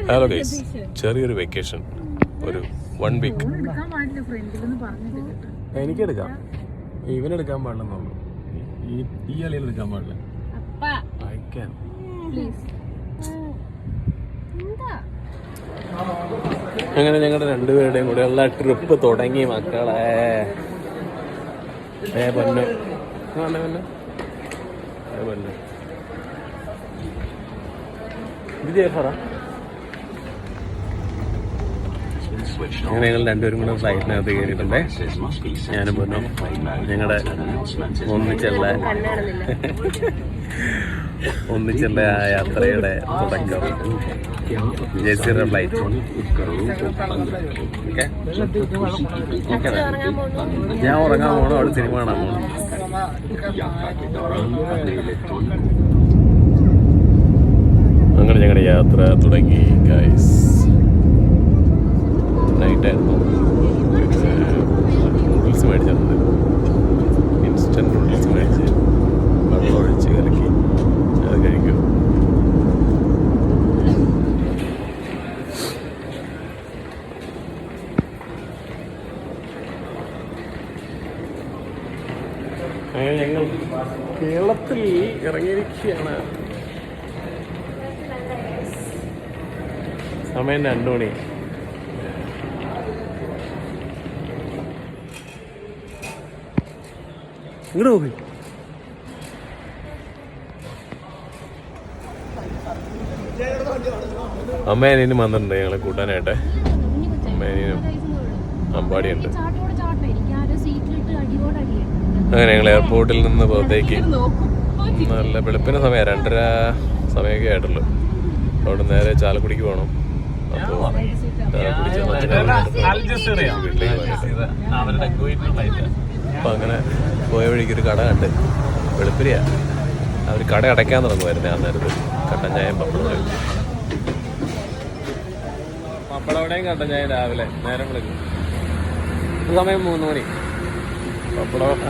Hello guys, ചെറിയൊരു vacation, ഒരു 1 week. എനിക്കെടുക്കാം, ഇവനെടുക്കാൻ പാടില്ലെന്നുള്ളൂ. ഈ അളിയിൽ എടുക്കാൻ പാടില്ല. അങ്ങനെ ഞങ്ങളുടെ രണ്ടുപേരുടെയും കൂടെ ഉള്ള ട്രിപ്പ് തുടങ്ങി മക്കളെ. പൊന്നു അങ്ങനെ ഞങ്ങൾ രണ്ടുപേരും കൂടെ ഫ്ലൈറ്റിനകത്ത് കയറിയിട്ടുണ്ടേ. ഞാനും പൊന്നു ഞങ്ങളുടെ ഒന്നിച്ചുള്ള ആ യാത്രയുടെ തുടക്കം. ജെസിയുടെ ഫ്ലൈറ്റ്. ഞാൻ ഉറങ്ങാൻ പോകണം, അവിടെ സിനിമ കാണാൻ പോകണം. അങ്ങനെ ഞങ്ങളുടെ യാത്ര തുടങ്ങി ഗൈസ്. നൈറ്റായിരുന്നു. നൂഡിൽസ് മേടിച്ചിട്ടുണ്ട്. ഇൻസ്റ്റൻറ്റ് നൂഡിൽസ് മേടിച്ച് വെള്ളം ഒഴിച്ച് കലക്കി അത് കഴിക്കും. അങ്ങനെ ഞങ്ങൾ കേരളത്തിൽ ഇറങ്ങിയിരിക്കുകയാണ്. സമയം 2 മണി. ഇങ്ങോട്ട് നോക്കി. അമ്മേനും വന്നിട്ടുണ്ട് ഞങ്ങളെ കൂട്ടാനായിട്ട്. അമ്മേനും അമ്പാടിയുണ്ട്. അങ്ങനെ ഞങ്ങൾ എയർപോർട്ടിൽ നിന്ന് പുറത്തേക്ക്. നല്ല വെളുപ്പിന് സമയം 2:30 സമയമൊക്കെ ആയിട്ടുള്ളൂ. അവിടെ നേരെ ചാലക്കുടിക്ക് പോകണം. അപ്പോൾ അങ്ങനെ പോയ വഴിക്കൊരു കട കണ്ട്. വെളുപ്പിരിയാ അവർ കട അടയ്ക്കാൻ തുടങ്ങുമായിരുന്നു ആ നേരത്ത്. കട്ടൻ ചായയും പപ്പടവും. പപ്പടവടയും കട്ടൻ ചായയും രാവിലെ നേരം വിളിക്കും. സമയം 3 മണി. പപ്പടം